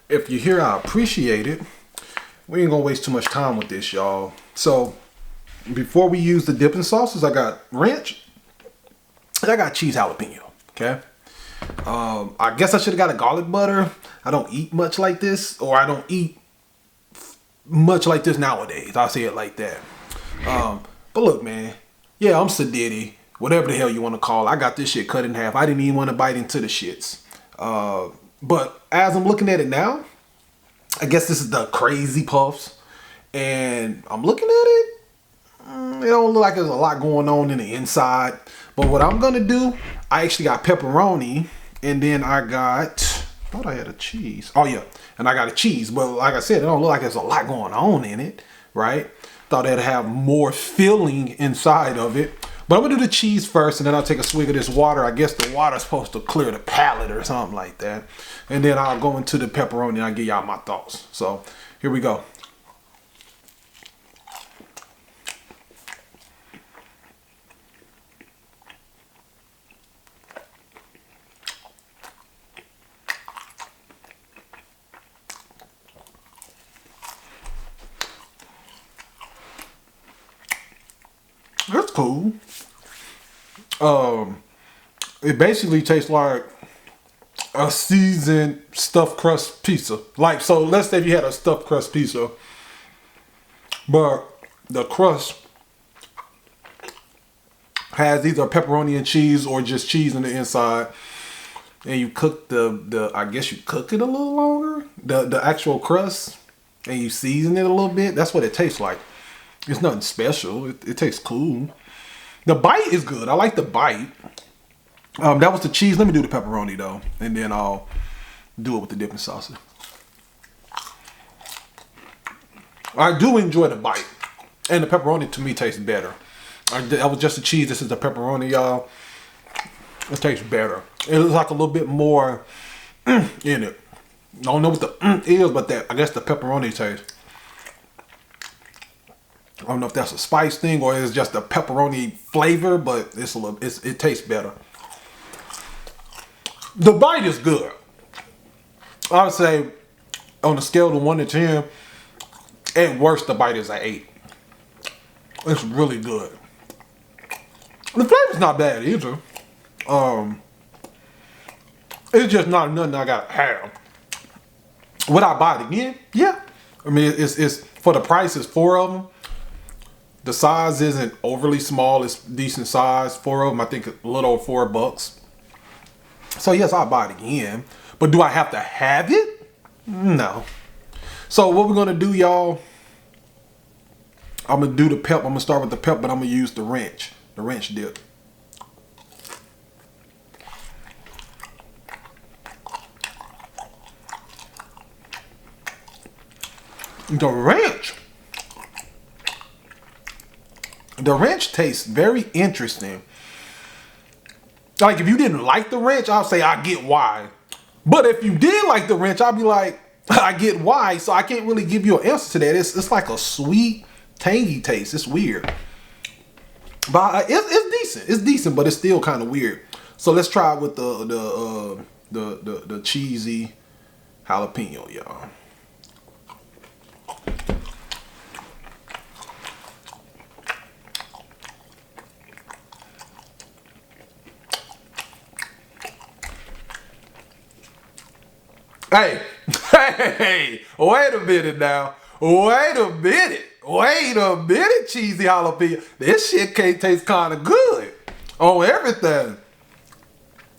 If you're here, I appreciate it. We ain't gonna waste too much time with this, y'all. So before we use the dipping sauces, I got ranch and I got cheese jalapeno. Okay. I guess I should have got a garlic butter. I don't eat much like this, or I don't eat much like this nowadays. I'll say it like that. But look, man. Yeah, I'm Sadiddy. Whatever the hell you want to call it. I got this shit cut in half. I didn't even want to bite into the shits. But as I'm looking at it now, I guess this is the crazy puffs. And I'm looking at it. It don't look like there's a lot going on in the inside. But what I'm going to do, I actually got pepperoni. And then I got, I thought I had a cheese. Oh, yeah. And I got a cheese. But like I said, it don't look like there's a lot going on in it. Right? Thought it'd have more filling inside of it. But I'm going to do the cheese first, and then I'll take a swig of this water. I guess the water's supposed to clear the palate or something like that. And then I'll go into the pepperoni, and I'll give y'all my thoughts. So, here we go. That's cool. It basically tastes like a seasoned stuffed crust pizza. Like, so let's say if you had a stuffed crust pizza, but the crust has either pepperoni and cheese or just cheese in the inside, and you cook I guess you cook it a little longer, the actual crust, and you season it a little bit. That's what it tastes like. It's nothing special. It tastes cool. The bite is good. I like the bite. That was the cheese. Let me do the pepperoni though, and then I'll do it with the dipping sauces. I do enjoy the bite, and the pepperoni to me tastes better. That was just the cheese. This is the pepperoni, y'all. It tastes better. It looks like a little bit more in it. I don't know what the is, but that I guess the pepperoni taste. I don't know if that's a spice thing or it's just a pepperoni flavor, but it tastes better. The bite is good. I would say on a scale of 1 to 10, at worst the bite is an 8. It's really good. The flavor's not bad either. It's just not nothing I gotta have. Would I buy it again? Yeah. I mean, it's for the price. It's 4 of them. The size isn't overly small. It's decent size. 4 of them, I think, a little over $4. So yes, I'll buy it again. But do I have to have it? No. So what we're gonna do, y'all? I'm gonna do the pep. I'm gonna start with the pep, but I'm gonna use the wrench dip. The ranch tastes very interesting. Like, if you didn't like the ranch, I'll say I get why. But if you did like the ranch, I'll be like, I get why. So I can't really give you an answer to that. It's like a sweet, tangy taste. It's weird. But it's decent. It's decent, but it's still kind of weird. So let's try it with the cheesy jalapeno, y'all. Hey, wait a minute now. Wait a minute, cheesy jalapeno. This shit can't taste kind of good on everything.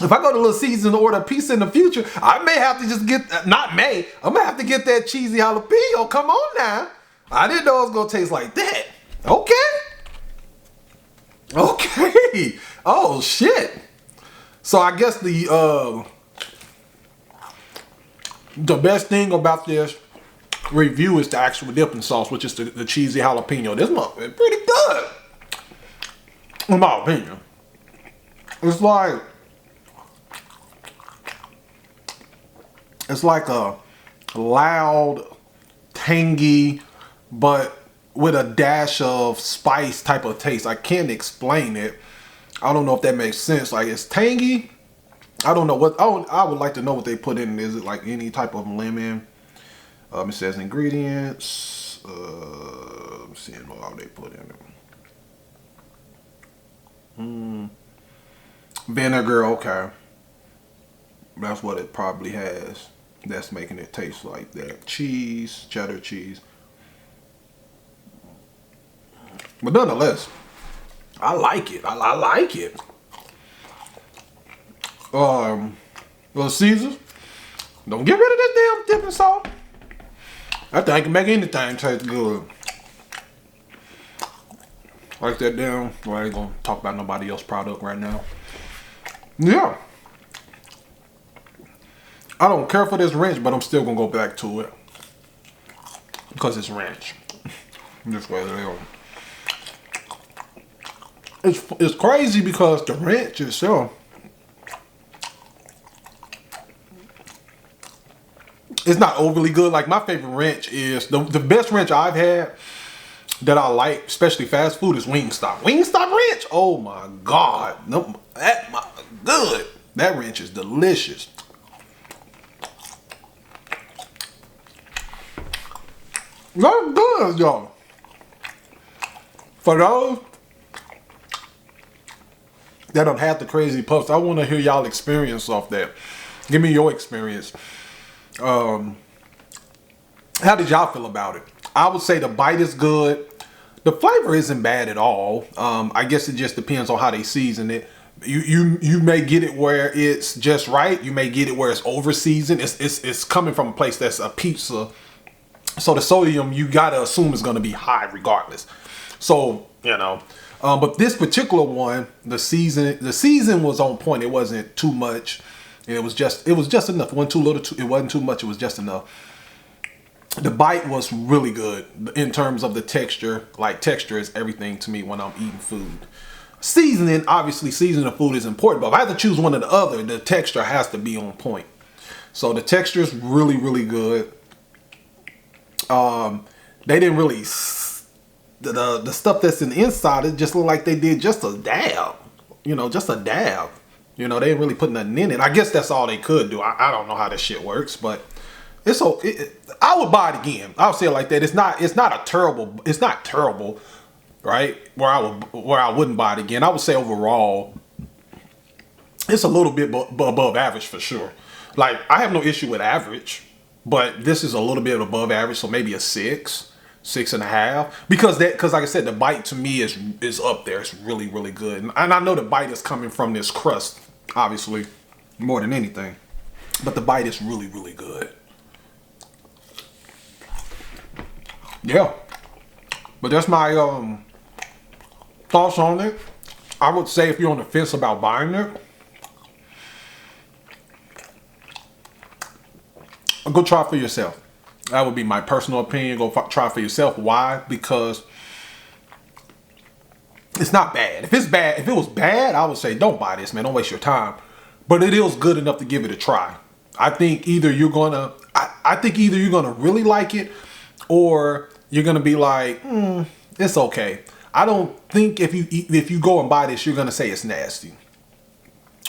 If I go to Little Caesars and order a pizza in the future, I may have to just get, I'm gonna have to get that cheesy jalapeno. Come on now. I didn't know it was gonna taste like that. Okay. Oh, shit. So I guess the best thing about this review is the actual dipping sauce, which is the cheesy jalapeno. This one is pretty good, in my opinion. It's like a loud, tangy, but with a dash of spice type of taste. I can't explain it. I don't know if that makes sense. Like, it's tangy. I don't know what. I would like to know what they put in. Is it like any type of lemon It says ingredients. I'm seeing what they put in it. Vinegar, okay. That's what it probably has. That's making it taste like that. Cheese, cheddar cheese. But nonetheless, I like it. I like it. Little Caesars. Don't get rid of this damn dipping salt. That thing can make anything taste good. Like that down. Well, I ain't gonna talk about nobody else's product right now. Yeah. I don't care for this ranch, but I'm still gonna go back to it. Because it's ranch. This way they are. It's crazy because the ranch itself, it's not overly good. Like my favorite ranch is, the best ranch I've had that I like, especially fast food, is Wingstop. Wingstop ranch, oh my God. No, good. That ranch is delicious. That's good, y'all. For those that have had the crazy puffs, I want to hear y'all experience off that. Give me your experience. How did y'all feel about it? I would say the bite is good. The flavor isn't bad at all. I guess it just depends on how they season it. You may get it where it's just right. You may get it where it's over seasoned. It's coming from a place that's a pizza. So the sodium, you gotta assume is gonna be high regardless. So, you know, but this particular one, the season was on point. It wasn't too much. It was just enough. It wasn't too little. It wasn't too much. It was just enough. The bite was really good in terms of the texture. Like, texture is everything to me when I'm eating food. Seasoning, obviously, seasoning of food is important, but if I have to choose one or the other, the texture has to be on point. So the texture is really, really good. They didn't really, the stuff that's in the inside, it just looked like they did just a dab, you know, just a dab. You know, they didn't really put nothing in it. I guess that's all they could do. I don't know how this shit works, but it's so, I would buy it again. I'll say it like that. It's not terrible, right? Where I wouldn't buy it again. I would say overall, it's a little bit above average for sure. Like, I have no issue with average, but this is a little bit above average, so maybe a 6.5, because like I said, the bite to me is up there. It's really, really good, and I know the bite is coming from this crust, obviously, more than anything, but the bite is really, really good. Yeah, but that's my thoughts on it. I would say if you're on the fence about buying it, go try it for yourself. That would be my personal opinion. Go try it for yourself. Why? Because it's not bad. If it was bad, I would say don't buy this, man. Don't waste your time. But it is good enough to give it a try. I think either you're gonna really like it, or you're gonna be like, it's okay. I don't think if you go and buy this, you're gonna say it's nasty.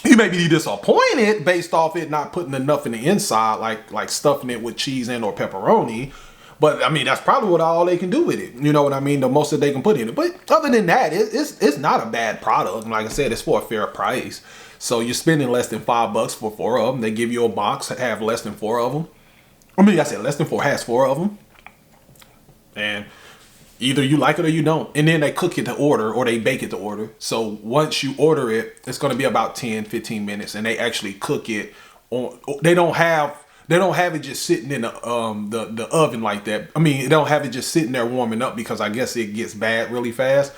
You may be disappointed based off it not putting enough in the inside, like stuffing it with cheese and or pepperoni. But I mean, that's probably all they can do with it. You know what I mean? The most that they can put in it. But other than that, it's not a bad product. And like I said, it's for a fair price. So you're spending less than $5 for 4 of them. They give you a box that have less than 4 of them. I mean, I said less than 4 has 4 of them. And either you like it or you don't. And then they cook it to order, or they bake it to order. So once you order it, it's going to be about 10-15 minutes, and they actually cook it on. They don't have it just sitting in the oven like that. I mean, they don't have it just sitting there warming up, because I guess it gets bad really fast.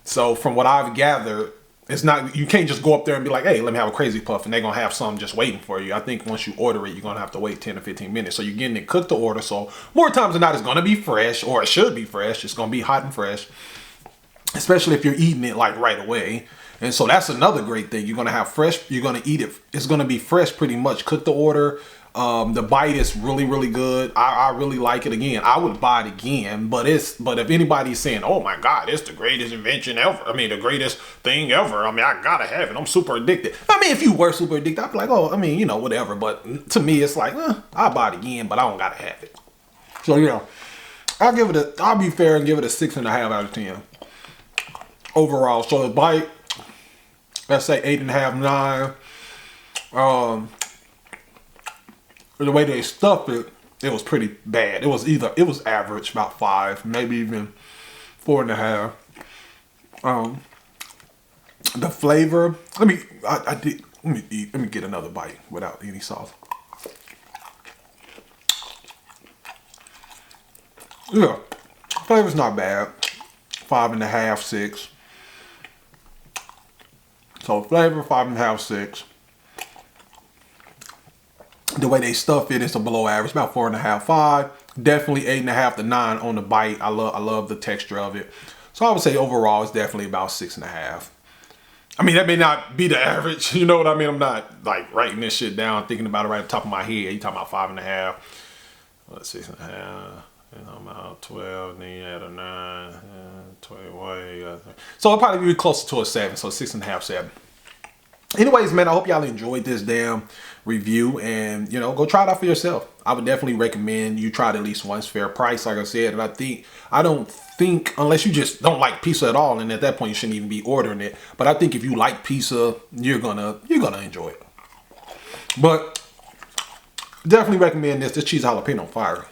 So from what I've gathered, it's not, you can't just go up there and be like, hey, let me have a crazy puff, and they're going to have some just waiting for you. I think once you order it, you're going to have to wait 10 to 15 minutes. So you're getting it cooked to order. So more times than not, it's going to be fresh, or it should be fresh. It's going to be hot and fresh, especially if you're eating it like right away. And so that's another great thing. You're going to have fresh, you're going to eat it. It's going to be fresh pretty much, cooked to order. The bite is really, really good. I really like it. Again, I would buy it again, but if anybody's saying, oh my God, it's the greatest invention ever, I mean, the greatest thing ever, I mean, I gotta have it, I'm super addicted. I mean, if you were super addicted, I'd be like, oh, I mean, you know, whatever. But to me, it's like, I'll buy it again, but I don't gotta have it. So yeah, I'll be fair and give it a 6.5 out of 10 overall. So the bite, let's say 8.5, 9. The way they stuffed it, it was pretty bad. It was average, about 5, maybe even 4.5. The flavor, let me get another bite without any sauce. Yeah, flavor's not bad. 5.5, 6. So flavor, 5.5, 6. The way they stuff it is a below average, about 4.5, 5. Definitely 8.5 to 9 on the bite. I love the texture of it. So I would say overall it's definitely about 6.5. I mean, that may not be the average, you know what I mean? I'm not like writing this shit down, thinking about it right at the top of my head. You talking about 5.5, 6.5, you know, about 12, then you add a 9, 21. So it'll probably be closer to a 7, so 6.5, 7. Anyways, man, I hope y'all enjoyed this damn review, and you know, go try it out for yourself. I would definitely recommend you try it at least once. Fair price, like I said. And I don't think unless you just don't like pizza at all, and at that point you shouldn't even be ordering it. But I think if you like pizza, you're gonna enjoy it. But definitely recommend this. This cheese jalapeno fire.